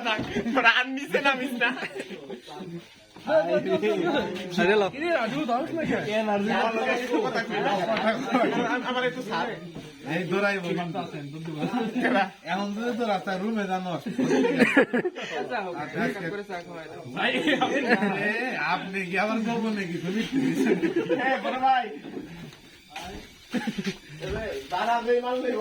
থাক তোরা আর নিচে নামিস না আমার একটু স্যার এই দৌড়াই এখন যদি তো রাস্তায় রুমে জানো আপনি কি আবার বলবো নাকি তুমি ভাই দাদা যে মাল নেব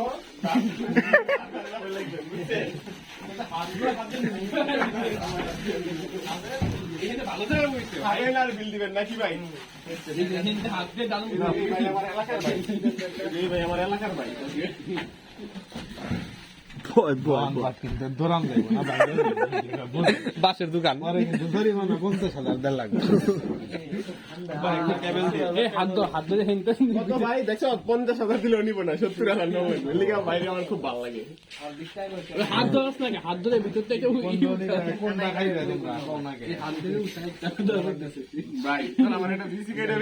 বিল দিবেন নাকি ভাই আমার এলাকার ভাই বাসের দোকান লাগবে ভাই দেখছো 50,000 দিলেও নিব না 70,000 নেবো বাইরে আমার খুব ভালো লাগে হাত ধরাস নাকি হাত ধরে ভিতর থেকে ভাই আমার একটা ভিসি কেটে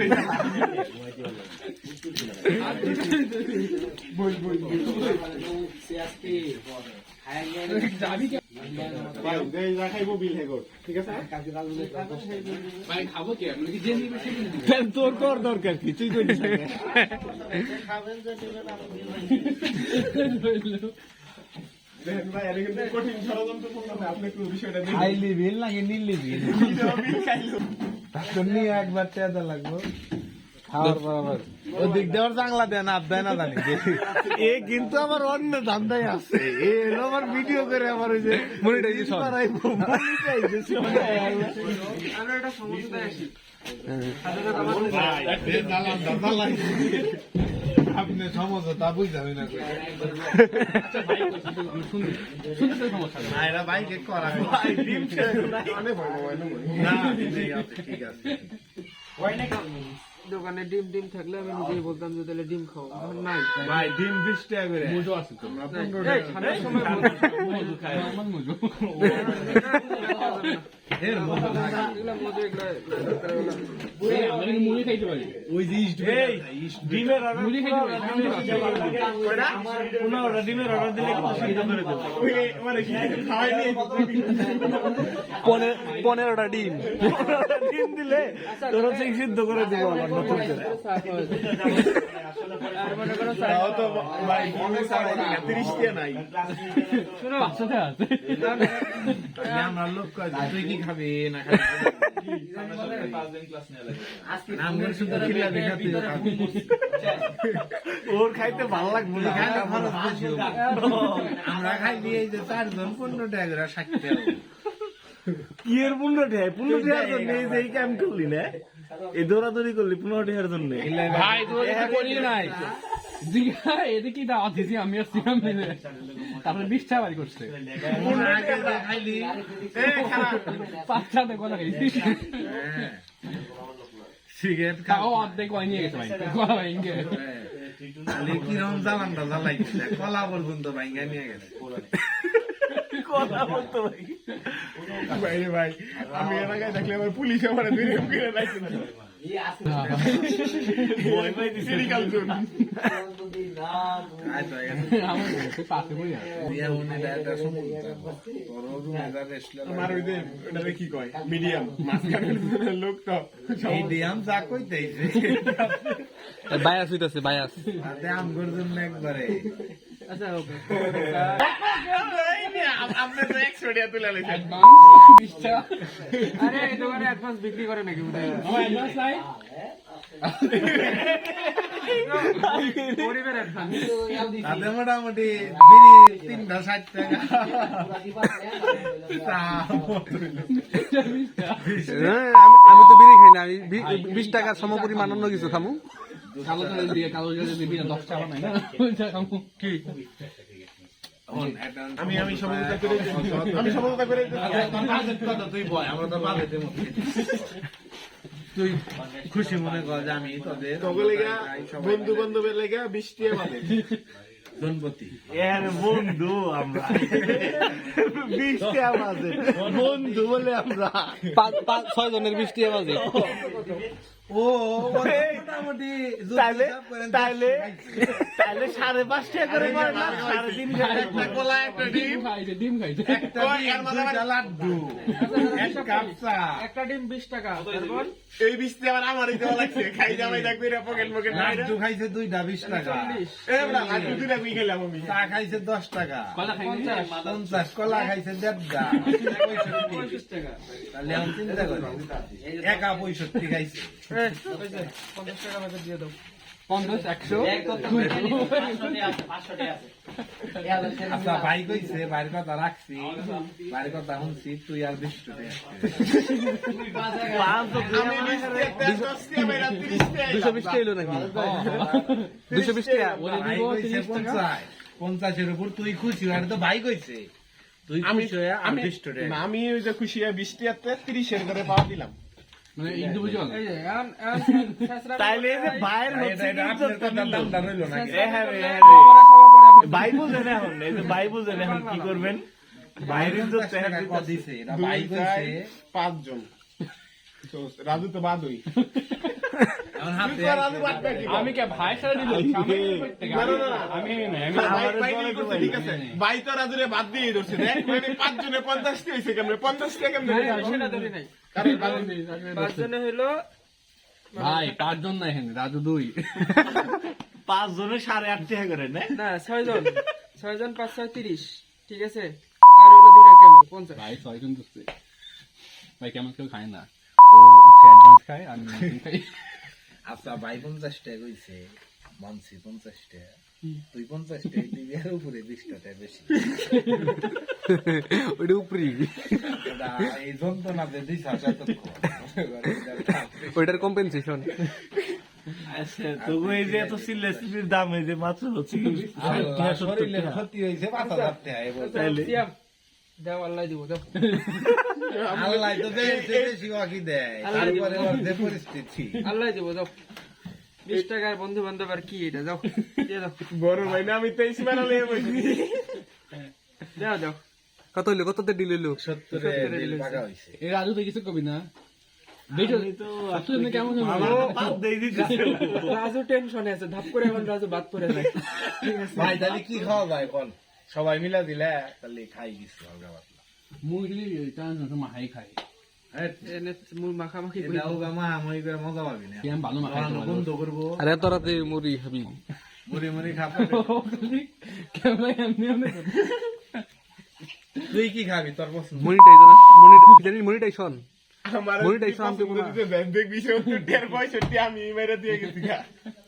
খাইবো বিল হেগর ঠিক আছে ভাই খাবো কি আপনি যে নিবে তোর তোর দরকার কি তুই কই দিস দেখেন ভাই এটা কিন্তু কঠিন ষড়যন্ত্রপূর্ণ হয় আপনি একটু বিষয়টা দেখুন খাইলি বিল নাকি নিলি বিল নিয়ে একবার চেয়াদা লাগবো খাওয়ার বরাবর ওদিক দেওয়ার চাংলা দেয় না দেয় না জানি এ কিন্তু আবার অন্য ধান্দায় আছে এ এলো আবার ভিডিও করে আবার ওই যে মনিটাইজেশন আমরা একটা সমস্যায় আছি আপনি সমস্যা তা বুঝতে না না এরা বাইকে করা না ঠিক আছে দোকানে ডিম ডিম থাকলে আমি নিজেই বলতাম যে তাহলে ডিম খাও নাই ভাই ডিম 20 টাকা করে মজু আছে তো ঠান্ডার সময় মজু খায় আমার মজু এর মজা মজু এগুলা মুড়ি খাইতে পারি ওই যে ডিমের অর্ডার মুড়ি খাইতে পারি কয়টা 15টা ডিমের অর্ডার দিলে কিন্তু সিদ্ধ করে দেব মানে খাওয়াই নিয়ে 15টা ডিম দিলে তোর হচ্ছে সিদ্ধ করে দিব আমার নতুন করে আর মনে করো তাও তো ভাই মনে সাড়ে 30 টা নাই শুনো 500 টাকা আছে আমরা লোক কয় তুই কি খাবি না খাবি আমার শুধু খিলা দেখাতে ওর খাইতে ভালো লাগবে না আমরা খাইলি এই যে 4 জন 15 টাকা করে 60 টাকা কি এর 15 টাকা 15 টাকার জন্য এই যে এই কাম করলি না এই দৌড়াদৌড়ি করলি 15 টাকার জন্য ভাই তুই করি নাই জিগা এদিকে দাও দিছি আমি আর সিরাম মিলে তারপরে 20 টাকা বাড়ি করছে খাইলি পাঁচটা দেখো না সিগারেট খাও অর্ধেক ওই নিয়ে গেছে ভাই কলা ভাইঙ্গে খালি কিরম জ্বালানটা জ্বালাইছে কলা পর্যন্ত ভাইঙ্গা নিয়ে গেছে কথা বলতো ভাই ভাই আমি এলাকায় দেখলে আমার পুলিশ আমার ধরে কিনে রাখছে না ভয় পাই দিছে রিকাল জোন আমার পাশে বই আছে আমার ওই যে এটা কি কয় মিডিয়াম মাঝখানের লোক তো মিডিয়াম যা কইতেছে বায়াস হইতাছে বায়াস দাম করছেন না একবারে আচ্ছা ওকে আপনি তো 100 টাকা তুলে লাইছেন অ্যাডভান্স 20 টাকা আরে এই দোকানে অ্যাডভান্স বিক্রি করে নাকি আমার অ্যাডভান্স নাই গরিবের অ্যাডভান্স তাতে মোটামুটি বিড়ি 3টা 60 টাকা আমি তো বিড়ি খাই না আমি 20 টাকার সমপরিমাণ অন্য কিছু খামু কালো জল দিয়ে কালো জল দিবি না 10 টাকা নাই না ওইটা খামু কি আমি সমঝোতা করে আমি সমঝোতা করে তুই বয় আমরা তো বাজেতে তুই খুশি মনে কর যে আমি তোদের বন্ধু বান্ধবের লেগা 20 টাকা বাদে গণপতি এর বন্ধু আমরা 20 টাকা বাজে বন্ধু বলে আমরা 6 জনের 20 টাকা বাজে ও মোটামুটি তাইলে তাইলে তাইলে 5.5 টাকা করে পড়লাম 3.5 একটা কলা একটা ডিম ডিম খাইছে একটা ডিম, দুইটা লাড্ডু, এক কাপ চা। একটা ডিম 20 টাকা তারপর এই 20 টাকা আবার আমারই দেওয়া লাগছে খাই জামাই দেখবে রে পকেট পকেট লাড্ডু খাইছে 2টা 20 টাকা, এ বড়া লাড্ডু দুইটা আমি খেলাম আমি চা খাইছে 10 টাকা, কলা খাইছে 50, কলা খাইছে 1.5, 25 টাকা তাহলে আমি চিন্তা করি একা 65 খাইছে। 50 টাকা আমাকে দিয়ে দাও 50 100 আচ্ছা ভাই কইছে বাইরের কথা রাখছি, বাইরের কথা শুনছি, তুই আর 20 টাকা আমি 20 টাকা 10 টাকা মেরা 30 টাকা 220 টাকা এলো নাকি 220 টাকা ভাই কইছে 50, 50 এর উপর তুই খুশি, আর তো ভাই কইছে তুই খুশি হয়ে আর 20 টাকা। না, আমি ওই যে খুশি 20 টাকা 30 এর করে পাওয়া দিলাম। মানে ইন্ডিভিজুয়াল এই যে এখন তাইলে এই যে ভাইয়ের হচ্ছে এটা আপনার কথা দামটা রইলো নাকি? হ্যাঁ রে ভাই বুঝেন এখন, এই যে ভাই বুঝেন এখন কি করবেন, বাইরের তো 50 টাকা কত দিছে, এটা ভাই কইছে। 5 জন তো রাজু তো বাদই এখন হাতে রাজু বাদ বাকি আমি কে ভাই সারা দিল না, না, না। আমি নাই আমি ভাই কি করছে, ঠিক আছে ভাই তো রাজুরে বাদ দিয়ে ধরছে দেখ, মানে 5 জনে 50 টা হইছে কেমনে 50 টাকা কেমনে সেটা ধরি নাই কারণ বাদ 5 জনে হইলো ভাই 5 জন নাই এখানে রাজু 2 5 জনে 8.5 টাকা করে না না 6 জন 5 6 30 ঠিক আছে আর হইলো দুইটা কেমন 50 ভাই 6 জন দোস্তে ভাই কেমন কেউ খায় না ও হচ্ছে অ্যাডভান্স খায় আমি খাই আচ্ছা ভাই 50 টাকা কইছে, মানছি 50 টাকা, তুই 50 টাকা দিবি আর উপরে 20 টাকা বেশি। ওইটা উপরি এটা এই যন্ত্রণা যে দিছ এতক্ষণ ওইটার কম্পেনসেশন আচ্ছা তো এই যে এত সিলেসির দাম এই যে মাত্র হচ্ছে আল্লাহ, শরীরের ক্ষতি হয়েছে 5000 টাকা এবার। সিয়াম দাও আল্লাহ দিব দাও আল্লাহ তো দেশে বেশি বাকি দেয়, তারপরে ওর যে পরিস্থিতি। আল্লাহ দিব দাও 20 টাকার বন্ধু বান্ধব আর কি এটা দাও দিয়ে দাও বড় ভাই না আমি 23 মারা লেগে বসি দাও দাও কত হইলো, কততে ডিল হইলো? 70 দিল টাকা হইছে। এই রাজু তো কিছু কবি না বেটো তো আপনি কেমন বাদ দেই দিছে রাজু টেনশনে আছে ধাপ করে এখন রাজু বাদ পড়ে যায় ভাই তাহলে কি খাওয়া যায় কোন? সবাই মিলা দিলে তাহলে খাই কিছু হালকা পাতলা। মুই দিলি টান মাহাই খাই এনে মুই মাখামাখি করি এটাও গামা আমি করে মজা পাবি না। কি আমি ভালো মাখাই খাওয়ানো বন্ধ করবো, আর এত রাতে মুড়ি খাবি? মুড়ি মুড়ি খাবো। কেমন এমনি এমনি তুই কি খাবি তোর পছন্দ? মনিটাইজেশন আমার মনিটাইজেশন আমি দেবো না। দেখ 20 টাকার 65 আমি মেরে দিয়ে গেছি গা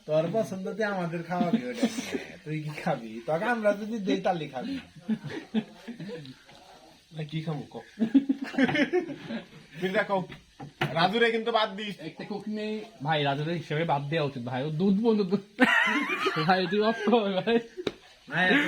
তোর পছন্দ তুই আমাদের খাওয়াবি ওটা নিয়ে। তুই কি খাবি? তোকে আমরা যদি দেই তাহলে খাবি। না কি খামু কও বিরদা কও রাজুরে কিন্তু বাদ দিস একটা কুক নেই ভাই রাজুর হিসেবে বাদ দেওয়া উচিত ভাই ও দুধ বন্ধু ভাই তুই অফ কর ভাই না